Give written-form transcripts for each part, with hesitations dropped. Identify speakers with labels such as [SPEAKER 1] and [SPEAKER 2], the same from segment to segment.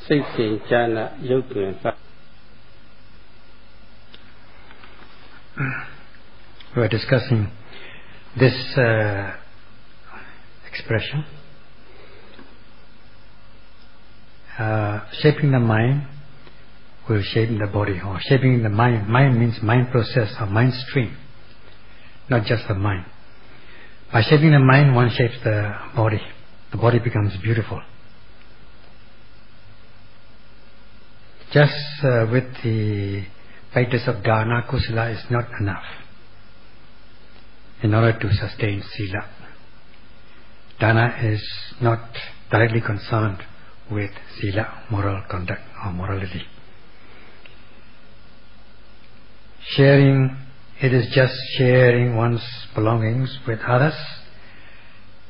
[SPEAKER 1] We are discussing this expression. Shaping the mind will shape the body, or shaping the mind. Mind means mind process or mind stream, not just the mind. By shaping the mind, one shapes the body. The body becomes beautiful. Just with the practice of dana, kusala is not enough in order to sustain sila. Dana is not directly concerned with sila, moral conduct or morality. Sharing, it is just sharing one's belongings with others,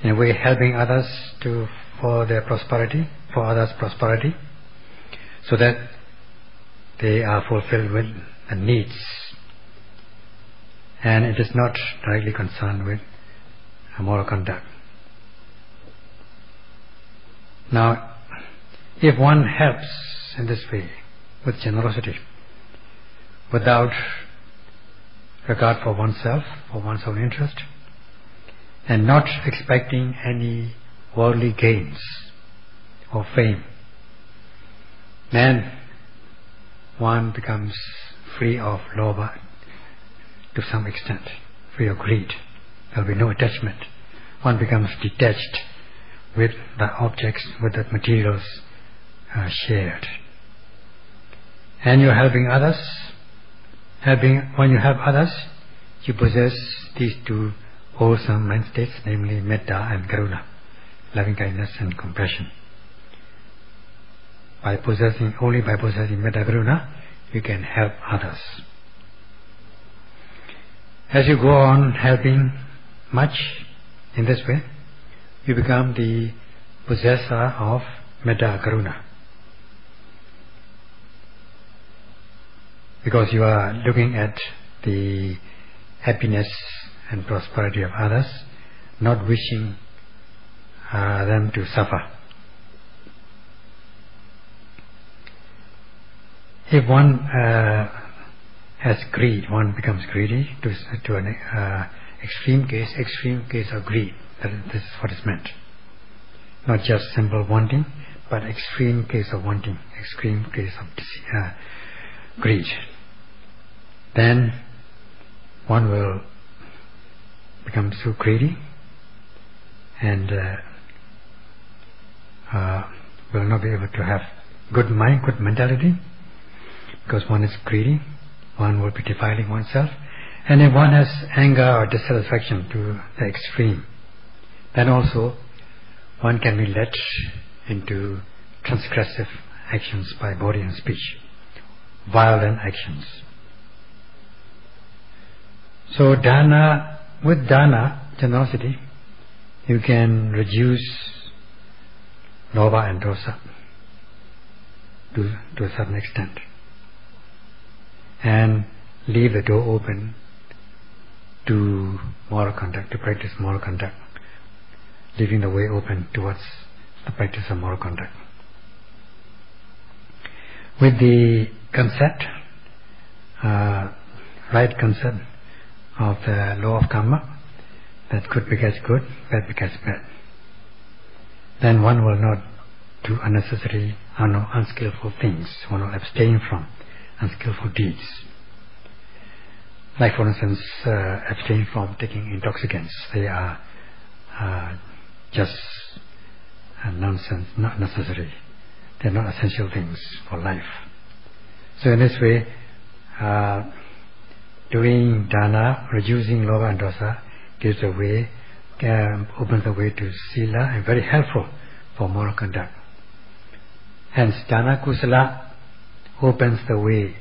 [SPEAKER 1] in a way helping others for their prosperity, for others' prosperity, so that they are fulfilled with the needs. And it is not directly concerned with moral conduct. Now, if one helps in this way, with generosity, without regard for oneself, for one's own interest, and not expecting any worldly gains or fame, then one becomes free of lobha to some extent, free of greed. There will be no attachment. One becomes detached with the objects, with the materials shared. And you're helping others. When you help others, you possess these two wholesome mind states, namely metta and karuna, loving kindness and compassion. Only by possessing metta karuna, you can help others. As you go on helping much in this way, you become the possessor of metta karuna. Because you are looking at the happiness and prosperity of others, not wishing them to suffer. If one has greed, one becomes greedy to an extreme case of greed. This is what is meant. Not just simple wanting, but extreme case of wanting, extreme case of greed. Then one will become so greedy and will not be able to have good mind, good mentality, because one is greedy. One will be defiling oneself. And if one has anger or dissatisfaction to the extreme, then also one can be led into transgressive actions by body and speech, violent actions. So with dana, generosity, you can reduce lobha and dosa to a certain extent, and leave the door open to moral conduct, to practice moral conduct, leaving the way open towards the practice of moral conduct. With the concept, right concept of the law of karma, that good becomes good, bad becomes bad, then one will not do unnecessary, unskillful things. One will abstain from unskillful deeds. Like, for instance, abstain from taking intoxicants. They are just nonsense, not necessary. They are not essential things for life. So in this way, doing dana, reducing lobha and dosa, gives the way, opens the way to sila, and very helpful for moral conduct. Hence, dana kusala opens the way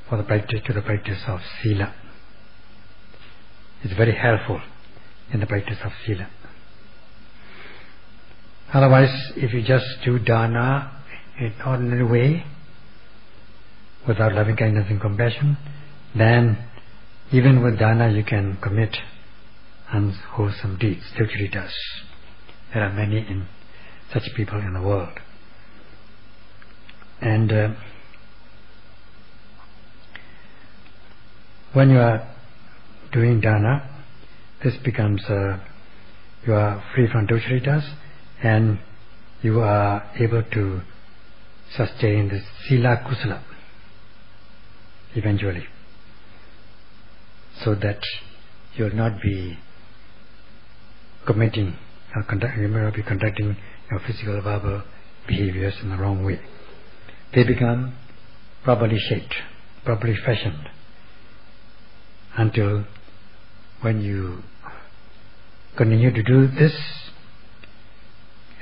[SPEAKER 1] for the practice of sila. It's very helpful in the practice of sila. Otherwise, if you just do dana in ordinary way, without loving kindness and compassion, then even with dana you can commit unwholesome deeds. Usually does. There are many such people in the world. And when you are doing dana, this becomes you are free from dukkha, and you are able to sustain the sila kusala eventually, so that you will not be committing or you may not be conducting your physical verbal behaviors in the wrong way. They become properly shaped, properly fashioned, until when you continue to do this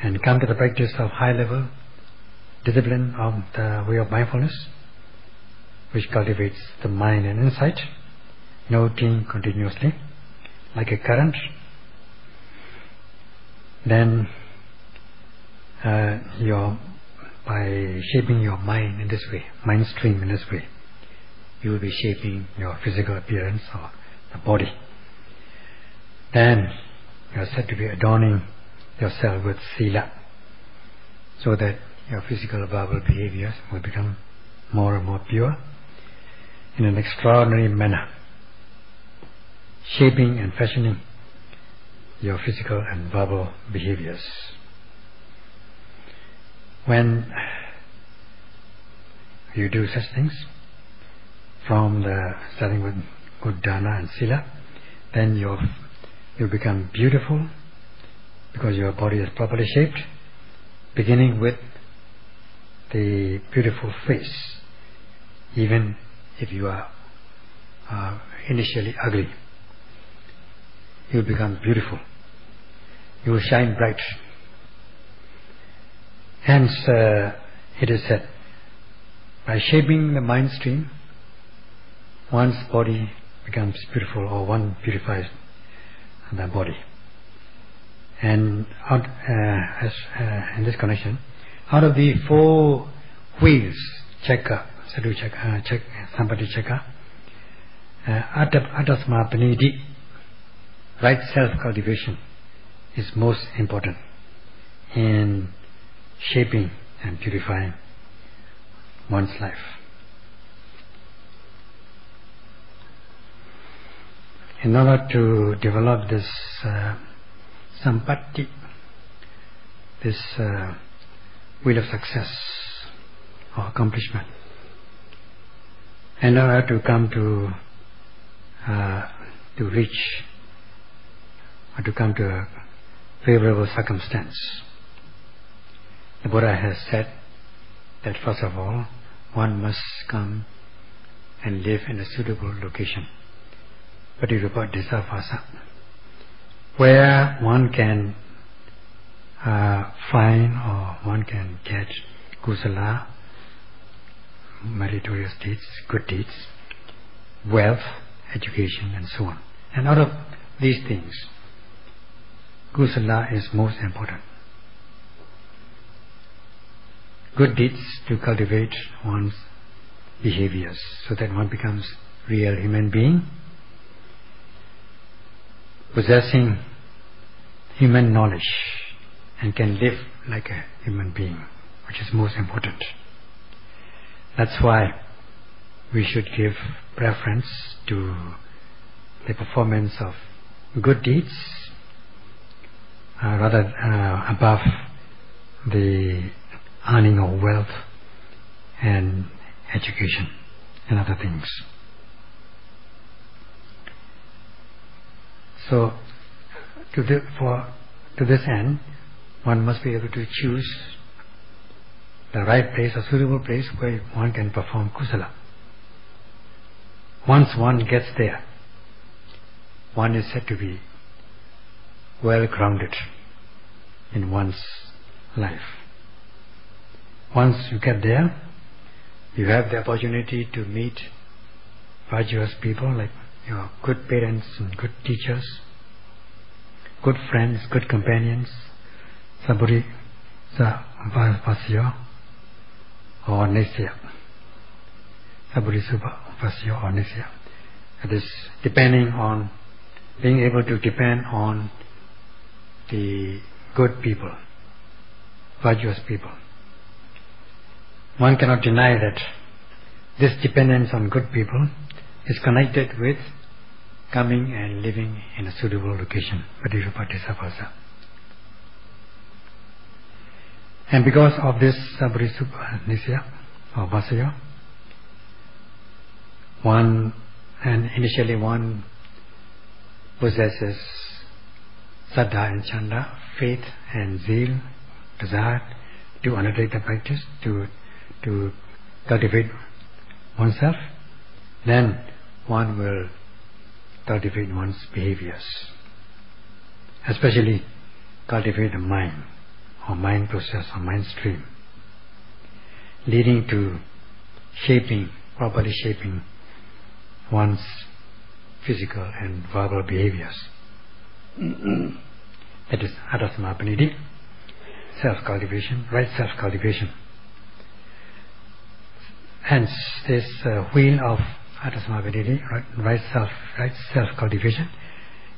[SPEAKER 1] and come to the practice of high level discipline of the way of mindfulness, which cultivates the mind and insight, noting continuously like a current, then by shaping your mind in this way, mind stream in this way, you will be shaping your physical appearance or the body. Then you are said to be adorning yourself with sila, so that your physical verbal behaviors will become more and more pure in an extraordinary manner, shaping and fashioning your physical and verbal behaviors. When you do such things, starting with good dana and sila, then you become beautiful, because your body is properly shaped, beginning with the beautiful face. Even if you are initially ugly, you will become beautiful. You will shine bright. Hence, it is said, by shaping the mind stream, one's body becomes beautiful, or one purifies the body. And in this connection, out of the 4 wheels, Cakka, Sadhu Cakka, Sampatti Cakka, Atasma Panidi, right self-cultivation is most important in shaping and purifying one's life. In order to develop this Sampatti, this wheel of success or accomplishment, in order to come to reach or to come to a favorable circumstance, the Buddha has said that first of all, one must come and live in a suitable location, Patirupa Disavasa, where one can find or one can get kusala, meritorious deeds, good deeds, wealth, education, and so on. And out of these things, kusala is most important. Good deeds to cultivate one's behaviors, so that one becomes real human being, possessing human knowledge, and can live like a human being, which is most important. That's why we should give preference to the performance of good deeds rather above the earning of wealth and education and other things. So to this end, one must be able to choose the right place, a suitable place where one can perform kusala. Once one gets there, one is said to be well grounded in one's life. Once you get there, you have the opportunity to meet virtuous people like your good parents and good teachers, good friends, good companions, Saburi Vasya or Nisya. Saburi Vasya or Nisya. It is depending on being able to depend on the good people, virtuous people. one cannot deny that this dependence on good people is connected with coming and living in a suitable location, Paṭiṭṭapasa. And because of this Nisya or Vasaya, initially one possesses Saddha and Chanda, faith and zeal, desire to undertake the practice, to cultivate oneself. Then one will cultivate one's behaviors, especially cultivate the mind or mind process or mind stream, leading to properly shaping one's physical and verbal behaviors. That is Atasamapaniti, self-cultivation, right self-cultivation. Hence, this wheel of Atasamapaniti, right self-cultivation,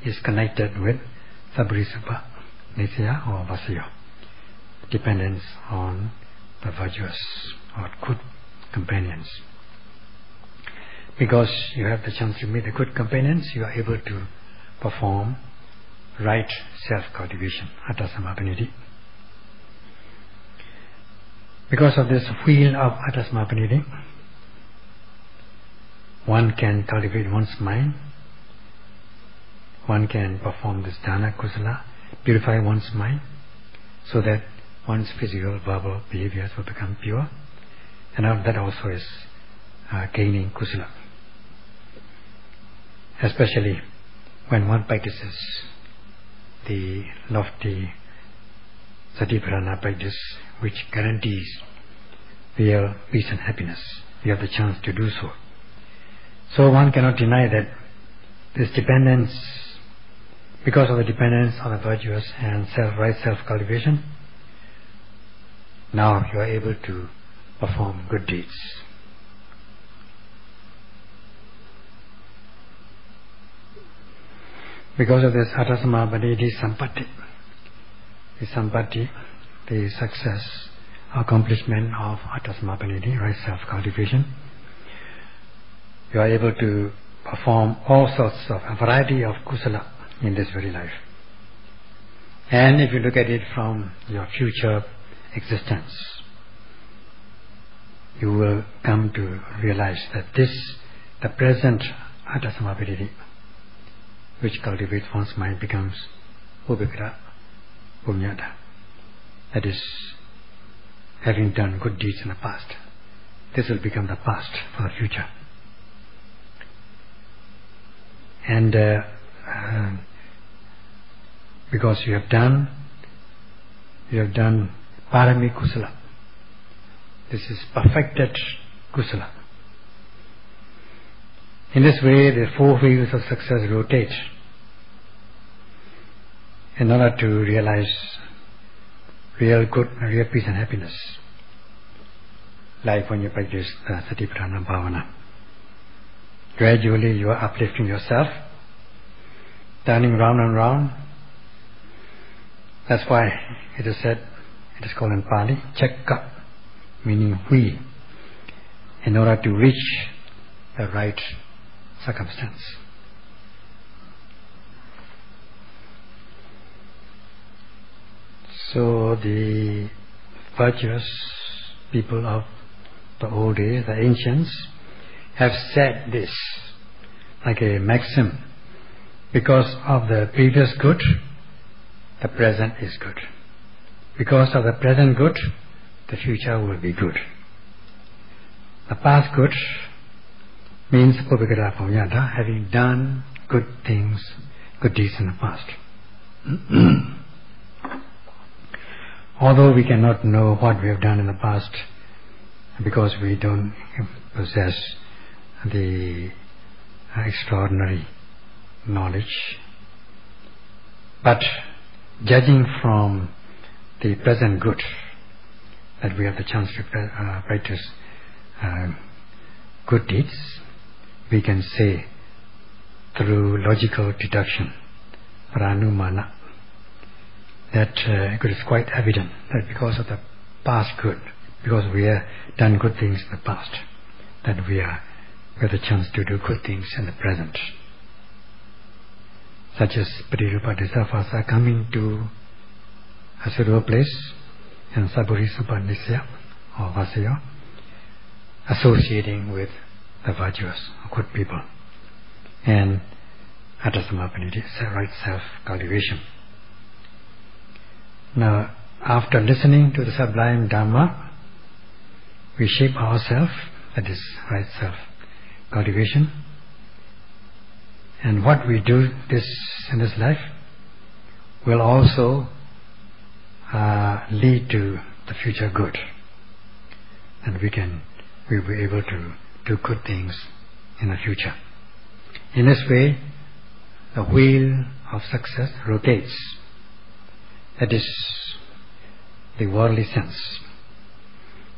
[SPEAKER 1] is connected with Sabrisubha, Nisya or Vasaya, dependence on the virtuous or good companions. Because you have the chance to meet the good companions, you are able to perform right self-cultivation, Atasamapaniti. Because of this wheel of Atasamapaniti, one can cultivate one's mind, one can perform this dana kusala, purify one's mind, so that one's physical, verbal behaviors will become pure, and that also is gaining kusala. Especially when one practices the lofty Satipatthana practice, which guarantees real peace and happiness. You have the chance to do so. So one cannot deny that this dependence, because of the dependence on the virtuous and right self-cultivation, now you are able to perform good deeds. Because of this Atasamapaniti Sampatti, the success, accomplishment of Atasamapaniti, right self-cultivation, you are able to perform all sorts of, a variety of kusala in this very life. And if you look at it from your future existence, you will come to realize that the present Atasamapaniti, which cultivates one's mind, becomes Upekkara Punyata. That is, having done good deeds in the past, this will become the past for the future. And because you have done Parami Kusala, this is perfected Kusala. In this way, the four wheels of success rotate in order to realize real good, real peace and happiness. Like when you practice the Satipatthana Bhavana, gradually you are uplifting yourself, turning round and round. That's why it is said, it is called in Pali, Cakka, meaning wheel, in order to reach the right circumstance. So the virtuous people of the old days, the ancients, have said this like a maxim: because of the previous good, the present is good. Because of the present good, the future will be good. The past good means Upekkara Punyata, having done good things, good deeds in the past. Although we cannot know what we have done in the past, because we don't possess the extraordinary knowledge, but judging from the present good, that we have the chance to practice good deeds, we can say through logical deduction, pranumana, that it is quite evident that because of the past good, because we have done good things in the past, that we have the chance to do good things in the present. Such as Parirupa Disafasa coming to a suitable place, and Saburi Supanisya or Vasaya, associating with the virtuous, good people, and Attasamappaniti, right self-cultivation. Now, after listening to the sublime Dhamma, we shape ourselves, that is right self-cultivation, and what we do in this life will also lead to the future good, and we will be able to do good things in the future. In this way, the wheel of success rotates. That is the worldly sense.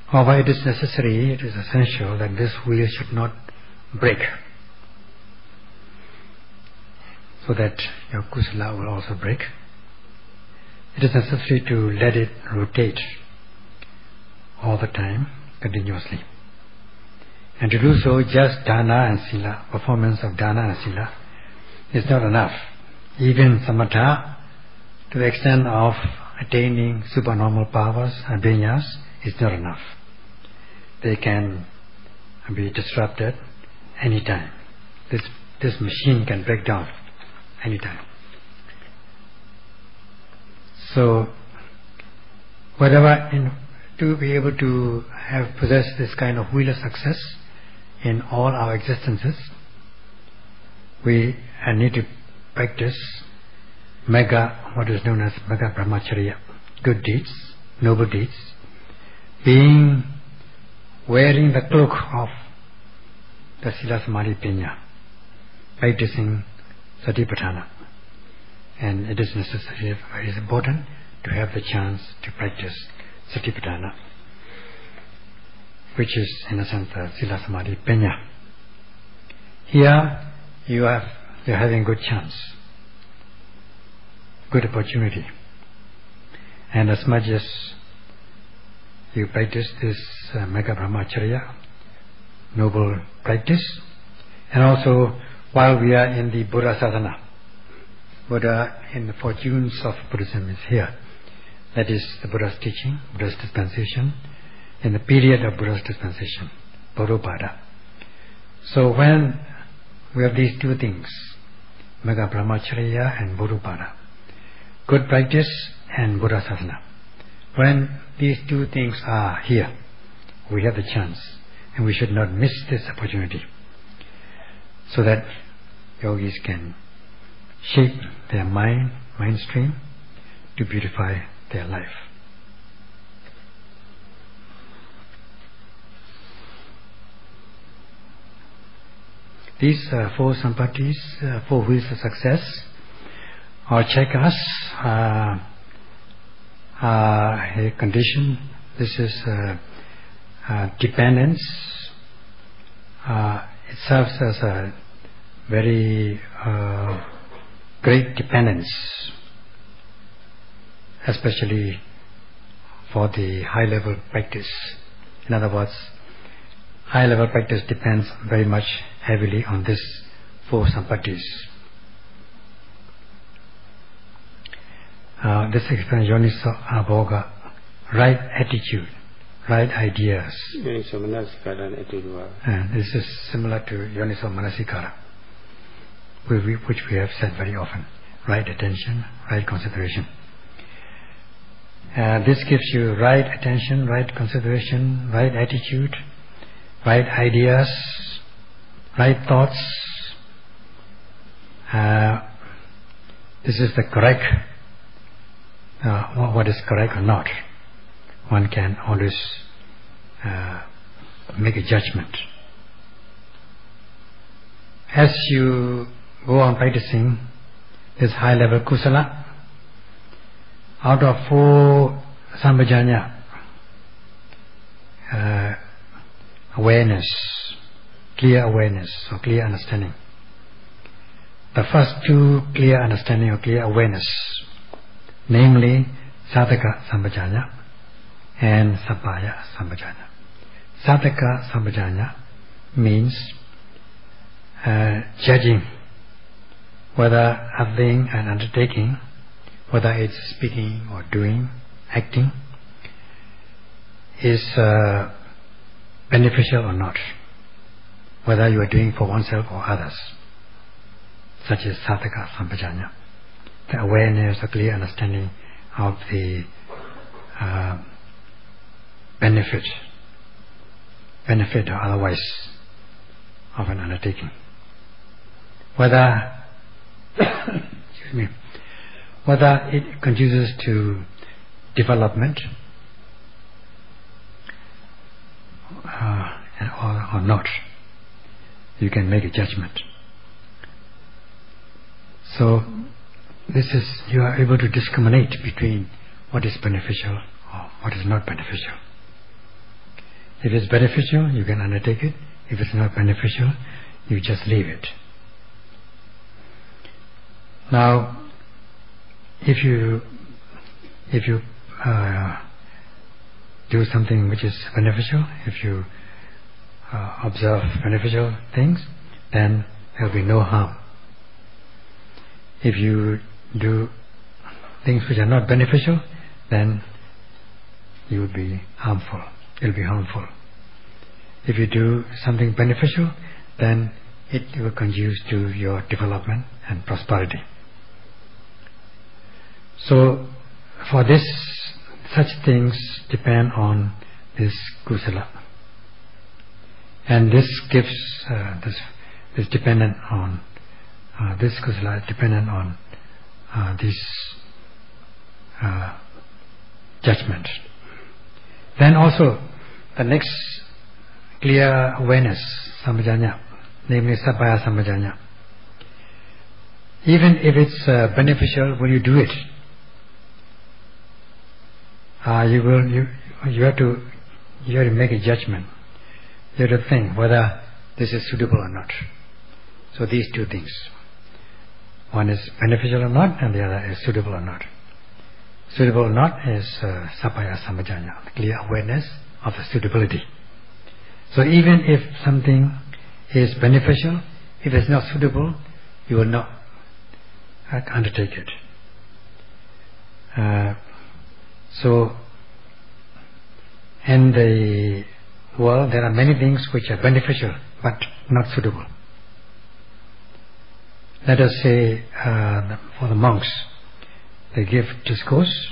[SPEAKER 1] However, it is necessary, it is essential that this wheel should not break, so that your kusala will also break. It is necessary to let it rotate all the time, continuously. And to do so, just dana and sila, performance of dana and sila, is not enough. Even samatha, to the extent of attaining supernormal powers and bhinyas, is not enough. They can be disrupted anytime. This machine can break down anytime. So, to be able to possess this kind of wheel of success in all our existences, we need to practice what is known as mega brahmacharya, good deeds, noble deeds, wearing the cloak of the sila samadhi panya, practicing satipatthana. And it is necessary, it is important to have the chance to practice satipatthana, which is in a sense the sila samadhi panya. Here you are having good chance, good opportunity, and as much as you practice this mega brahmacharya, noble practice, and also while we are in the Buddha sadhana, Buddha in the fortunes of Buddhism is here. That is the Buddha's teaching, Buddha's dispensation, in the period of Buddha's dispensation, Bodhopada. So when we have these two things, mega brahmacharya and Bodhopada, good practice and Buddha sadhana, when these two things are here, we have the chance, and we should not miss this opportunity, so that yogis can shape their mind stream to beautify their life. These four sampattis, four wheels of success, or Cakkas, a condition. This is dependence. It serves as a very great dependence, especially for the high-level practice. In other words, high-level practice depends very much heavily on this four sampattis. This explains yoniso abhoga, right attitude, right ideas. And this is similar to yoniso manasikara, which we have said very often. Right attention, right consideration. This gives you right attention, right consideration, right attitude, right ideas, right thoughts. This is the correct, what is correct or not. One can always make a judgment. As you go on practicing this high level kusala, out of four sambhajanya, awareness, clear awareness or clear understanding, the first two clear understanding or clear awareness, namely sadhaka sambhajanya and Sappaya Sampajanya. Saddhaka Sampajanya means judging whether a thing, an undertaking, whether it's speaking or doing, acting, is beneficial or not, whether you are doing for oneself or others, such as Saddhaka Sampajanya, the awareness, a clear understanding of the benefit or otherwise of an undertaking. Whether excuse me, whether it conduces to development or not, you can make a judgment. So you are able to discriminate between what is beneficial or what is not beneficial. If it's beneficial, you can undertake it. If it's not beneficial, you just leave it. Now, if you do something which is beneficial, if you observe beneficial things, then there will be no harm. If you do things which are not beneficial, then you will be harmful. It will be harmful. If you do something beneficial, then it will conduce to your development and prosperity. So, for this, such things depend on this kusala, and this gives this dependent on this kusala is dependent on this judgment. Then also the next clear awareness, sampajanya, namely sappaya sampajanya. Even if it's beneficial when you do it, you have to make a judgment. You have to think whether this is suitable or not. So these two things, one is beneficial or not, and the other is suitable or not. Suitable or not is sappaya sampajanya, the clear awareness of the suitability. So even if something is beneficial, if it's not suitable, you will not undertake it. So in the world there are many things which are beneficial but not suitable. Let us say for the monks, they give discourse,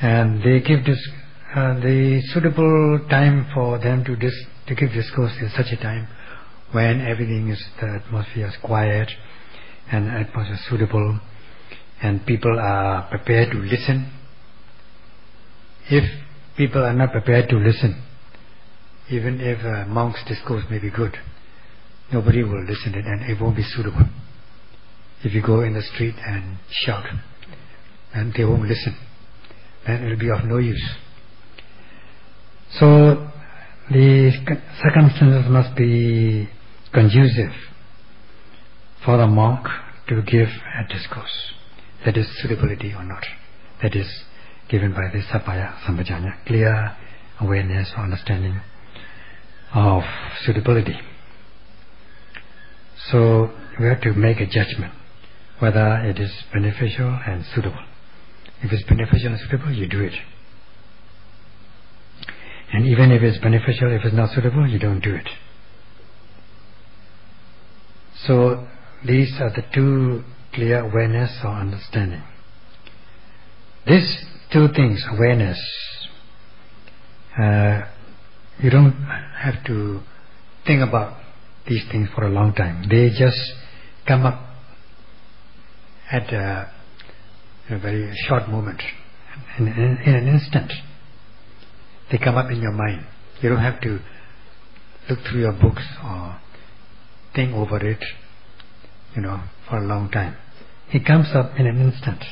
[SPEAKER 1] and they give the suitable time for them to give discourse is such a time when everything is, the atmosphere is quiet and the atmosphere is suitable and people are prepared to listen. If people are not prepared to listen, even if a monk's discourse may be good, nobody will listen to it and it won't be suitable. If you go in the street and shout, and they won't listen, then it will be of no use. So the circumstances must be conducive for the monk to give a discourse, that is suitability or not, that is given by the sappaya sampajanya, clear awareness or understanding of suitability. So we have to make a judgment whether it is beneficial and suitable. If it's beneficial and suitable, you do it. And even if it's beneficial, if it's not suitable, you don't do it. So these are the two clear awareness or understanding. These two things, awareness, you don't have to think about these things for a long time. They just come up at a very short moment, in an instant. They come up in your mind. You don't have to look through your books or think over it, for a long time. It comes up in an instant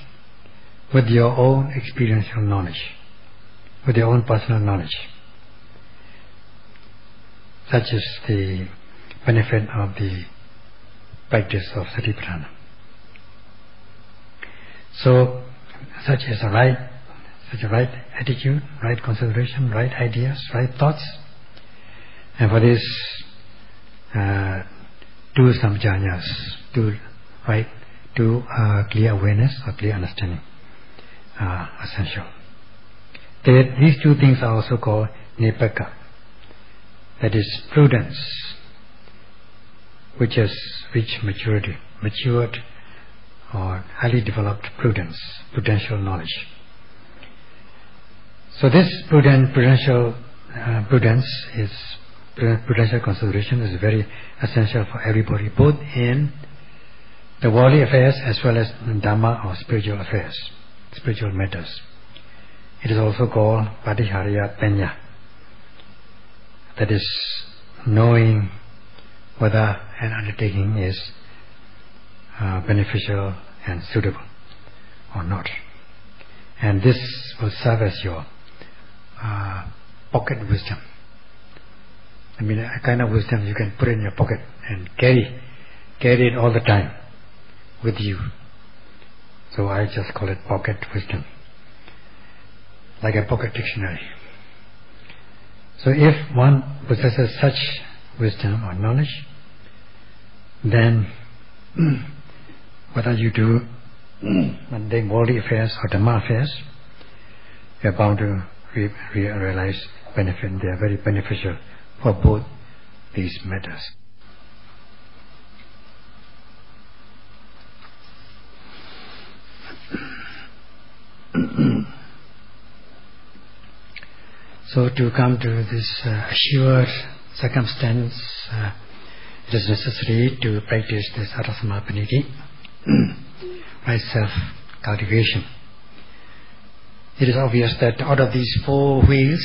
[SPEAKER 1] with your own experiential knowledge, with your own personal knowledge. Such is the benefit of the practice of Satipatthana. So, such is a right such a right attitude, right consideration, right ideas, right thoughts. And for this, do some jhanas, do clear awareness or clear understanding are essential. These two things are also called nipaka, that is prudence, which has reached maturity, matured or highly developed prudential knowledge. So this prudential consideration is very essential for everybody, both in the worldly affairs as well as in Dhamma or spiritual affairs, spiritual matters. It is also called Patihariya Panya, that is knowing whether an undertaking is beneficial and suitable or not. And this will serve as your pocket wisdom. I mean, a kind of wisdom you can put in your pocket and carry it all the time with you. So I just call it pocket wisdom, like a pocket dictionary. So if one possesses such wisdom or knowledge, then whether you do mundane worldly affairs or Dhamma affairs, you are bound to realize benefit. They are very beneficial for both these matters. So to come to this assured circumstance, it is necessary to practice this Arasamappaniti, right self-cultivation. It is obvious that out of these four wheels,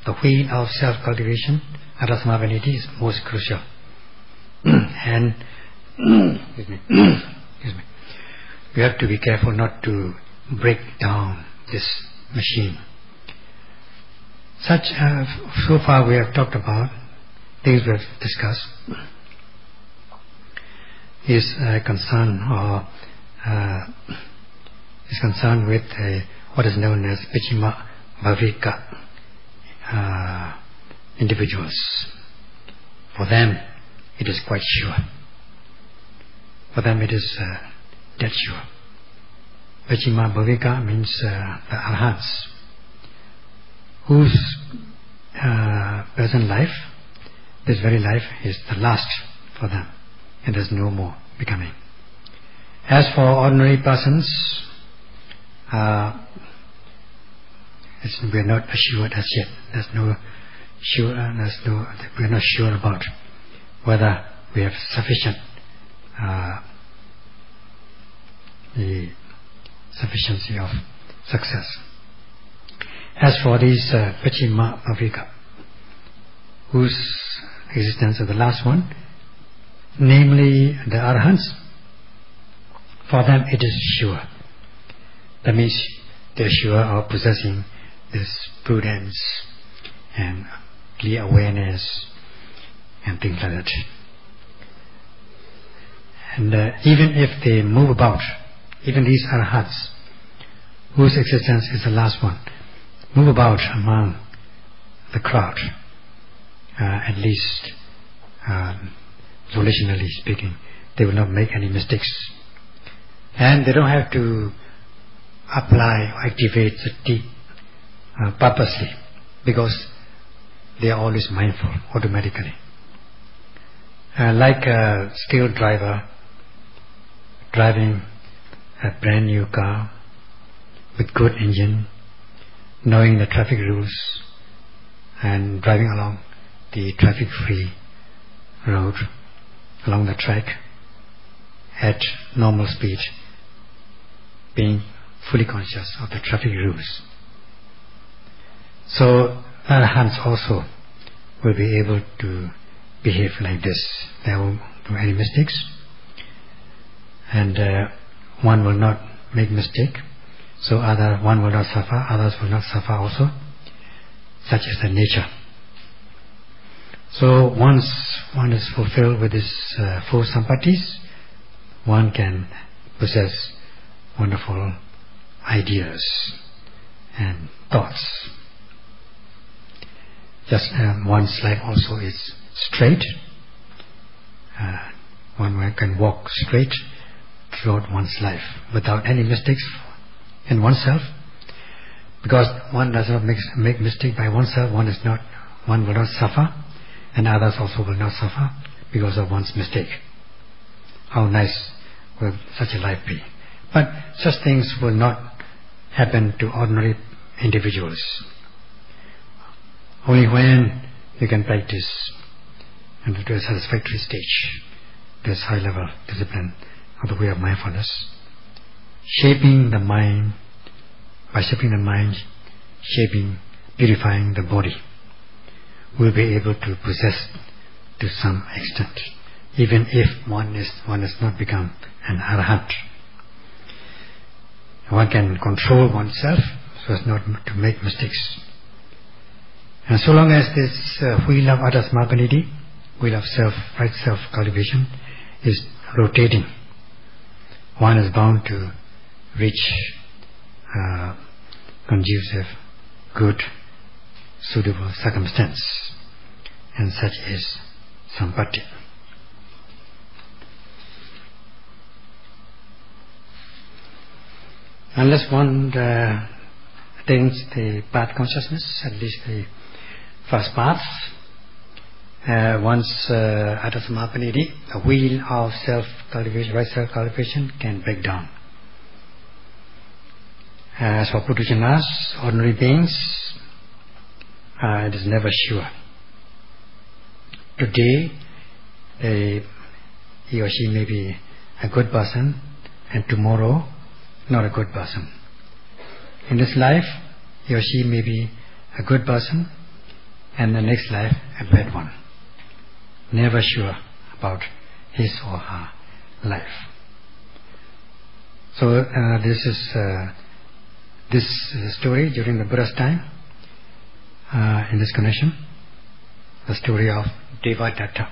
[SPEAKER 1] the wheel of self-cultivation, Arasamappaniti, is most crucial. And excuse me, we have to be careful not to break down this machine. So far we have talked about things we have discussed is concerned with what is known as Pichima Bhavika individuals. For them it is quite sure. For them it is dead sure. Pichima Bhavika means the Arhats, whose present life, this very life, is the last for them, and there's no more becoming. As for ordinary persons, we are not assured as yet. We are not sure about whether we have sufficient the sufficiency of success. As for these Pachima Bhavika, whose existence is the last one, namely the Arhants, for them it is sure. That means they are sure of possessing this prudence and clear awareness and things like that. And even if they move about, even these Arhats, whose existence is the last one, move about among the crowd, at least volitionally speaking, they will not make any mistakes. And they don't have to apply or activate sati purposely, because they are always mindful automatically. Like a skilled driver driving a brand new car with good engine, knowing the traffic rules and driving along the traffic-free road, along the track at normal speed, being fully conscious of the traffic rules. So Arhants also will be able to behave like this. They won't do any mistakes, and one will not make mistake. So one will not suffer, others will not suffer also. Such is the nature. So once one is fulfilled with these four Sampattis, one can possess wonderful ideas and thoughts. Just one's life also is straight. One can walk straight throughout one's life without any mistakes in oneself. Because one does not make mistake by oneself, one will not suffer, and others also will not suffer because of one's mistake. How nice will such a life be? But such things will not happen to ordinary individuals. Only when you can practice and to a satisfactory stage, this high level discipline of the way of mindfulness, shaping the mind, purifying the body, will be able to possess to some extent, even if one has not become an arahant. One can control oneself so as not to make mistakes. And so long as this wheel of Adasmapanidhi, wheel of right self cultivation, is rotating, one is bound to reach conducive, good, suitable circumstance, and such is Sampatti. Unless one attains the path consciousness, at least the first path, one's Adasmapanidhi, the wheel of self-cultivation, right self-cultivation, can break down. As for Putujanas, ordinary beings, it is never sure. Today, he or she may be a good person, and tomorrow, not a good person. In this life, he or she may be a good person, and the next life, a bad one. Never sure about his or her life. So this is this story during the Buddha's time, in this connection, the story of Devadatta,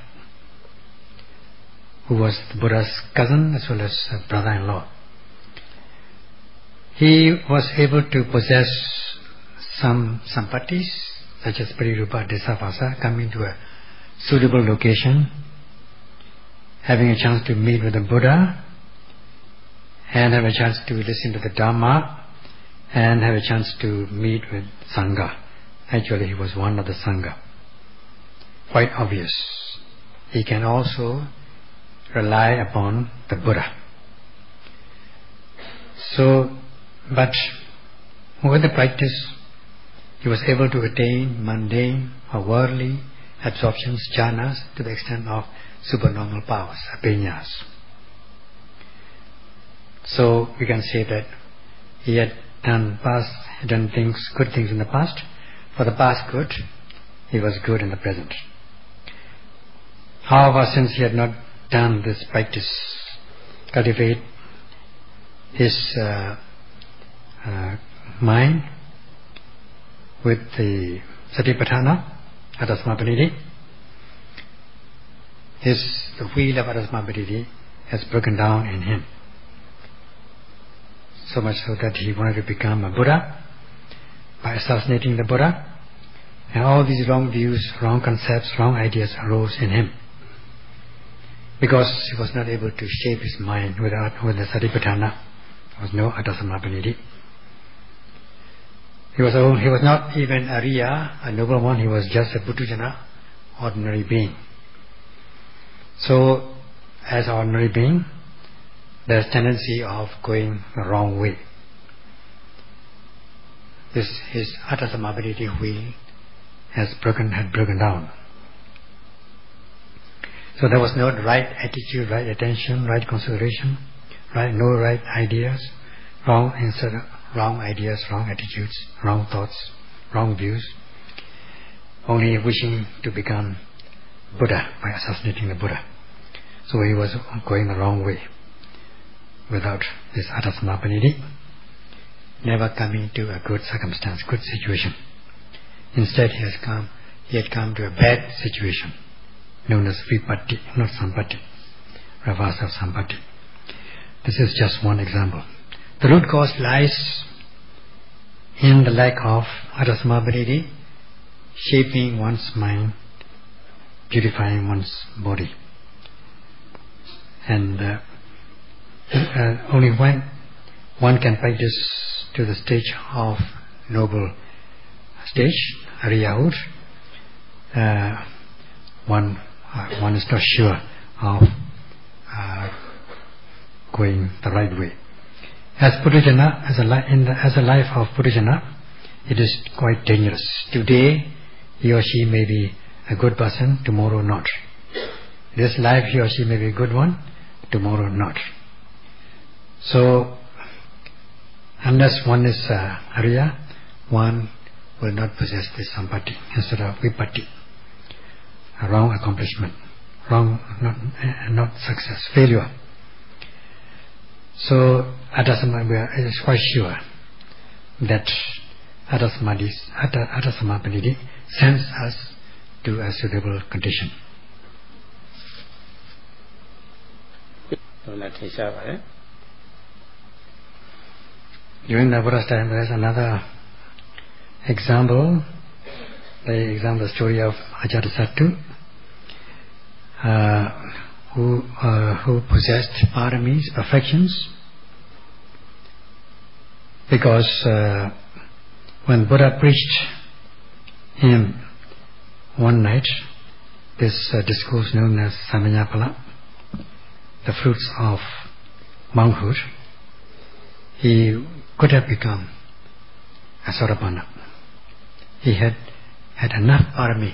[SPEAKER 1] who was the Buddha's cousin as well as brother-in-law. He was able to possess some sampattis, such as Parirupa Desavasa, coming to a suitable location, having a chance to meet with the Buddha, and have a chance to listen to the Dhamma, and have a chance to meet with Sangha. Actually, he was one of the Sangha. Quite obvious. He can also rely upon the Buddha. So, but with the practice, he was able to attain mundane or worldly absorptions, jhanas, to the extent of supernormal powers, apiññas. So we can say that he had done good things in the past. For the past good, he was good in the present. However, since he had not done this practice, cultivate his mind with the Satipatthana, Adasmapanidhi, the wheel of Adasmapanidhi has broken down in him. So much so that he wanted to become a Buddha by assassinating the Buddha, and all these wrong views, wrong concepts, wrong ideas arose in him because he was not able to shape his mind with the Satipatthana. There was no Adasmapanidhi. He was not even a Riya, a noble one. He was just a Putujana, ordinary being. So, as an ordinary being, there is tendency of going the wrong way. His Adasmapanidhi wheel had broken down. So there was no right attitude, right attention, right consideration, no right ideas, wrong ideas, wrong attitudes, wrong thoughts, wrong views, only wishing to become Buddha by assassinating the Buddha. So he was going the wrong way without this Adasmapanidhi, never coming to a good circumstance, good situation. Instead he had come to a bad situation, known as Vipatti, not Sampatti, reverse of Sampatti. This is just one example. The root cause lies in the lack of Sampatti, shaping one's mind, purifying one's body. And only when one can practice to the stage of noble stage, Ariyahood, one is not sure of going the right way. As Purujana, as a life of Purujana, it is quite dangerous. Today, he or she may be a good person, tomorrow not. This life, he or she may be a good one, tomorrow not. So, unless one is Arya, one will not possess this Sampatti instead of Vipatti, a wrong accomplishment, not success, failure. So, Sampatti is quite sure that Sampatti sends us to a suitable condition. During the Buddha's time, there is another example. The story of Ajatasattu, who possessed paramis, perfections, because when Buddha preached him one night this discourse known as Samanyapala, the fruits of monkhood, he could have become a Sotapanna. He had enough parami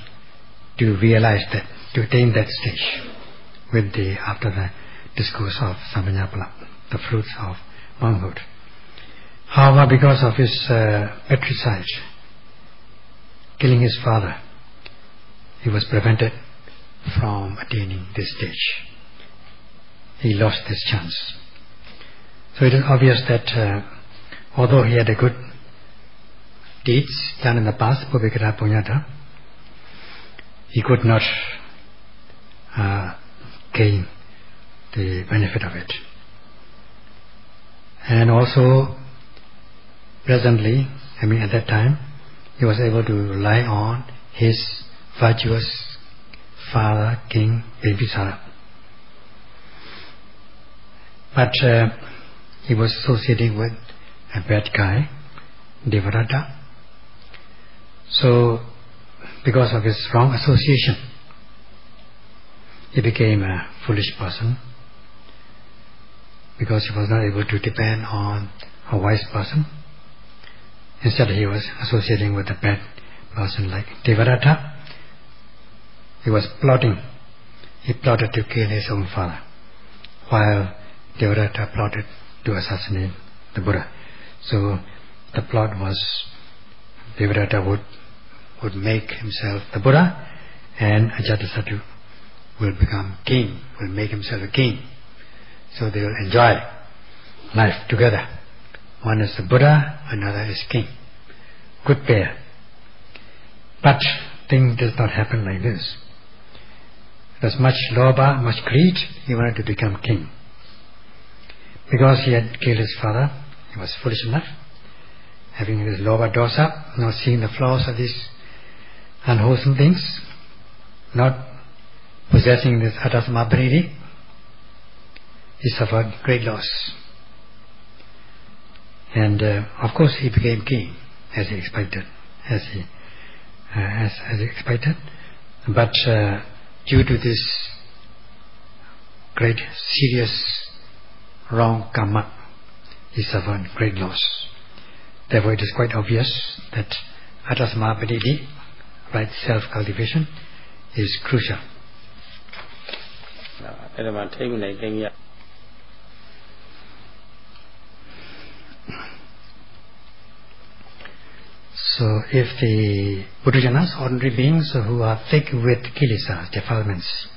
[SPEAKER 1] to realize that, to attain that stage after the discourse of Samanyapala, the fruits of monkhood. However, because of his patricide, killing his father, he was prevented from attaining this stage. He lost this chance. So it is obvious that although he had a good deeds done in the past, Pubhikara Punyata, he could not gain the benefit of it. And also, presently, at that time, he was able to rely on his virtuous father, King Bimbisara. But he was associating with a bad guy, Devarata. So, because of his wrong association, he became a foolish person, because he was not able to depend on a wise person. Instead, he was associating with a bad person like Devarata. He was plotting. He plotted to kill his own father, while Devarata plotted to assassinate the Buddha. So the plot was Devarata would make himself the Buddha, and Ajatasattu will become king, will make himself a king. So they will enjoy life together. One is the Buddha, another is king. Good pair. But thing does not happen like this. There's much lobha, much greed. He wanted to become king. Because he had killed his father, he was foolish enough, having this lobha dosa, not seeing the flaws of these unwholesome things, not possessing this Sampatti, he suffered great loss. And of course he became king, as he expected, as he expected. But due to this great, serious, wrong karma, he suffered great loss. Therefore, it is quite obvious that Sampatti, right self-cultivation, is crucial. So, if the Buddhajanas, ordinary beings who are thick with kilesas, defilements,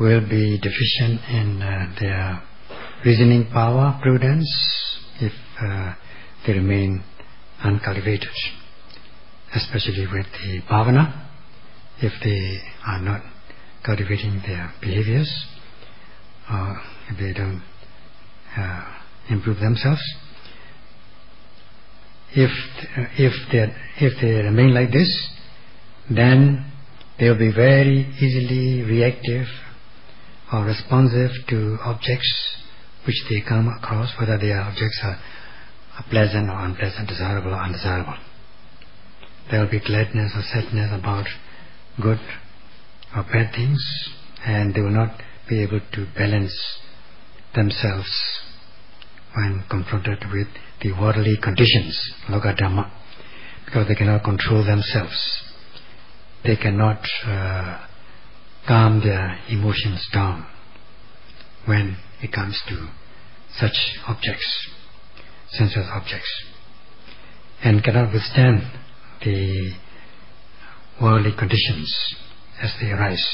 [SPEAKER 1] will be deficient in their reasoning power, prudence, if they remain uncultivated, especially with the bhavana, if they are not cultivating their behaviors, if they don't improve themselves, if they remain like this, then they will be very easily reactive or responsive to objects which they come across, whether their objects are pleasant or unpleasant, desirable or undesirable. There will be gladness or sadness about good or bad things, and they will not be able to balance themselves when confronted with the worldly conditions, loka dhamma, because they cannot control themselves. They cannot calm their emotions down when it comes to such objects, sensuous objects, and cannot withstand the worldly conditions as they arise.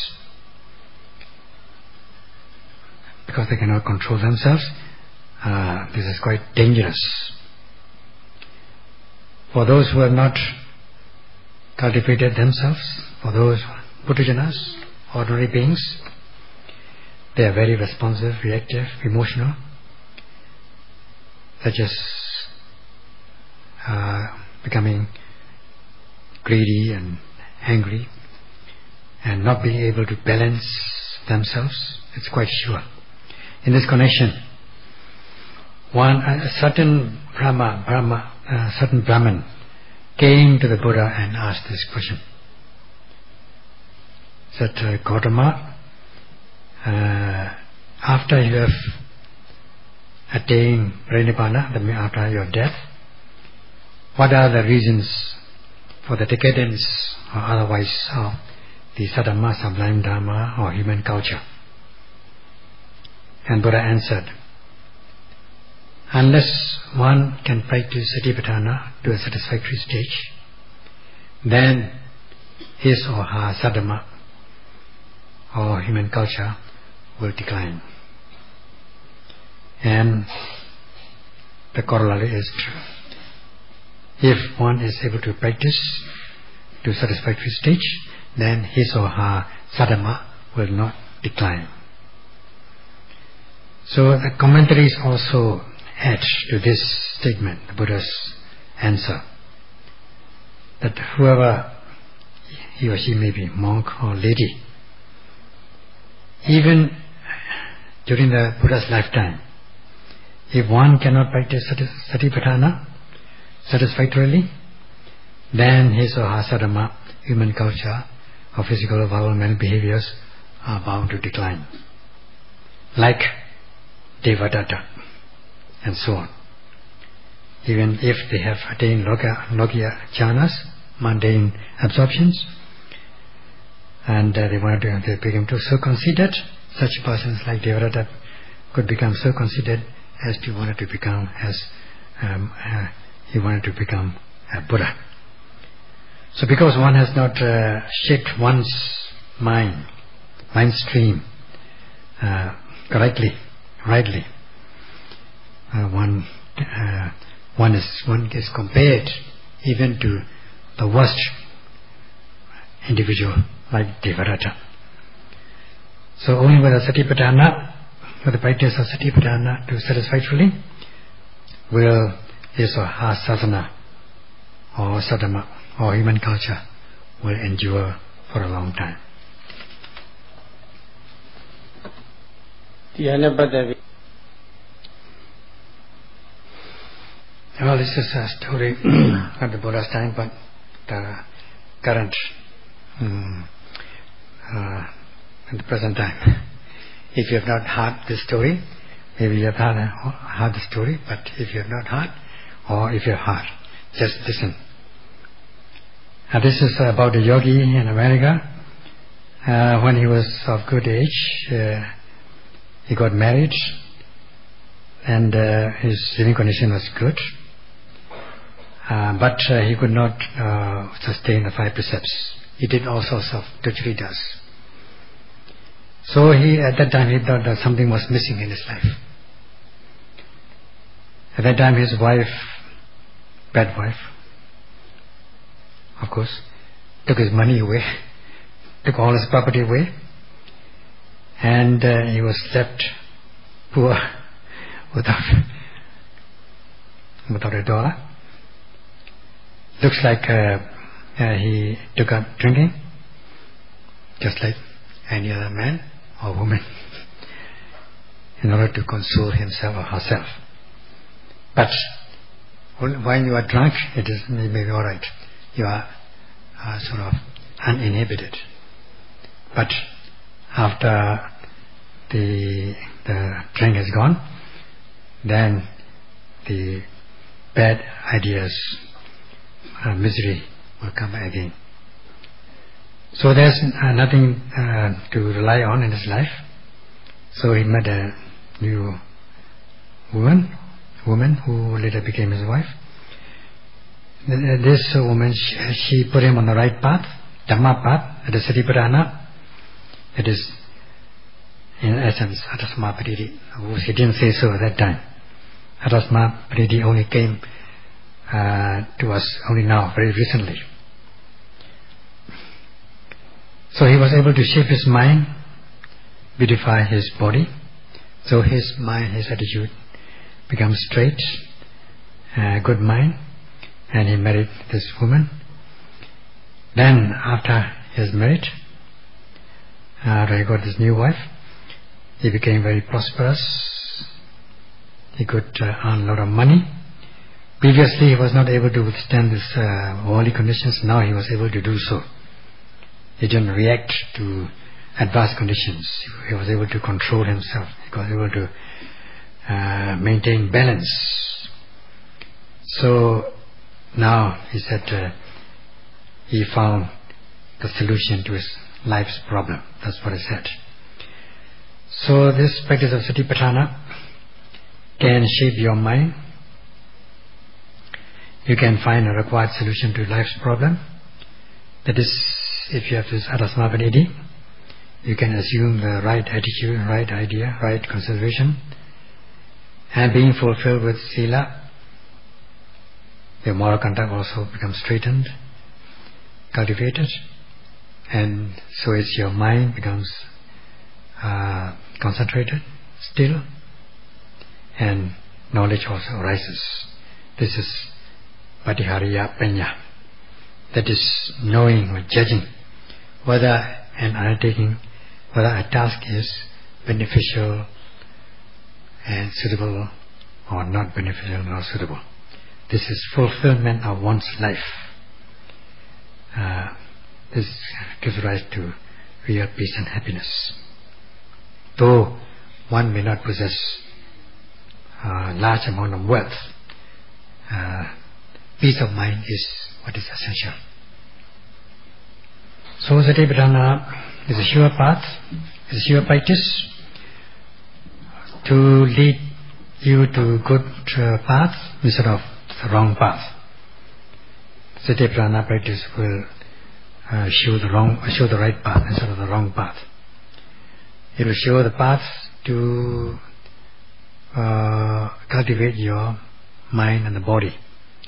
[SPEAKER 1] Because they cannot control themselves, this is quite dangerous. For those who have not cultivated themselves, for those Buddhajanas, ordinary beings, they are very responsive, reactive, emotional, such as becoming greedy and angry and not being able to balance themselves. It's quite sure. In this connection, a certain Brahman came to the Buddha and asked this question. Said, Gautama, after you have attained Paṇḍitā, that means after your death, what are the reasons for the decadence or otherwise of the Saddhamma, sublime Dhamma, or human culture? And Buddha answered, unless one can practice Satipatthana to a satisfactory stage, then his or her Saddhamma or human culture will decline. And the corollary is true. If one is able to practice to a satisfactory stage, then his or her Saddhamma will not decline. So the commentaries also add to this statement, the Buddha's answer, that whoever he or she may be, monk or lady, even during the Buddha's lifetime, if one cannot practice Satipatthana satisfactorily, then his or her Saddhamma, human culture, or physical, verbal, mental behaviors are bound to decline. Like Devadatta and so on. Even if they have attained Lokiya jhanas, mundane absorptions, and they become so conceited, such persons like Devadatta could become so conceited as he wanted to become a Buddha. So because one has not shaped one's mind stream correctly, rightly, one is compared even to the worst individual like Devadatta. So only with the practice of Satipatthana to satisfactorily, will his or her sadhana or Saddhamma or human culture will endure for a long time. Well, this is a story at the Buddha's time, but the current at the present time. If you have not heard this story, maybe you have heard the story, but if you have not heard, or if you have heard, just listen. This is about a yogi in America. When he was of good age, he got married, and his living condition was good, but he could not sustain the 5 precepts. He did all sorts of dujritas. So at that time he thought that something was missing in his life. At that time his wife, bad wife, of course, took his money away, took all his property away, and he was left poor without a dollar. looks like he took up drinking, just like any other man or woman, in order to console himself or herself. But when you are drunk, it is maybe all right. You are sort of uninhibited. But after the drink is gone, then the bad ideas, misery will come back again. So there's nothing to rely on in his life. So he met a new woman who later became his wife. This woman, she put him on the right path, Dhamma path, the Satipatthana. It is, in essence, Atasmapaditi. He didn't say so at that time. Atasmapaditi only came to us only now, very recently. So he was able to shape his mind, beautify his body. So his mind, his attitude becomes straight, good mind, and he married this woman. Then after he was married, after he got this new wife, he became very prosperous. He could earn a lot of money. Previously he was not able to withstand these worldly conditions. Now he was able to do so. He didn't react to adverse conditions. He was able to control himself. He was able to maintain balance. So now he said he found the solution to his life's problem. That's what he said. So this practice of Satipatthana can shape your mind. You can find a required solution to life's problem. That is, if you have this Atasmapaditi, you can assume the right attitude, right idea, right consideration, and being fulfilled with sila, your moral conduct also becomes straightened, cultivated, and so as your mind becomes concentrated, still, and knowledge also arises. This is Patihariya Panya. That is knowing or judging whether an undertaking, whether a task is beneficial and suitable or not beneficial nor suitable. This is fulfillment of one's life. This gives rise to real peace and happiness. Though one may not possess a large amount of wealth, peace of mind is what is essential. So Satipatthana is a sure path, is a sure practice to lead you to good path instead of the wrong path. Satipatthana practice will show the right path instead of the wrong path. It will show the path to cultivate your mind and the body,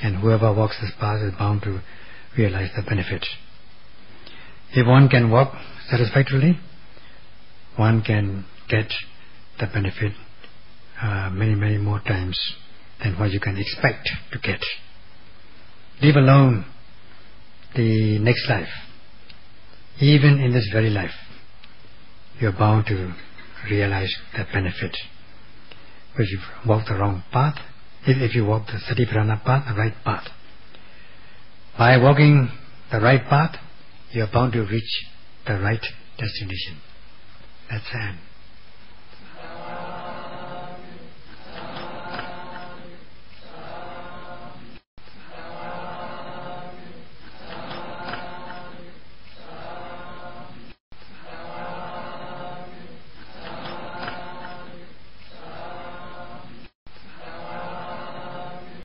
[SPEAKER 1] and whoever walks this path is bound to realize the benefit. If one can walk satisfactorily, one can get the benefit many more times than what you can expect to get. Leave alone the next life. Even in this very life, you are bound to realize that benefit. But if you walk the wrong path, if you walk the Satipatthana path, the right path, by walking the right path, you are bound to reach the right destination. That's the end.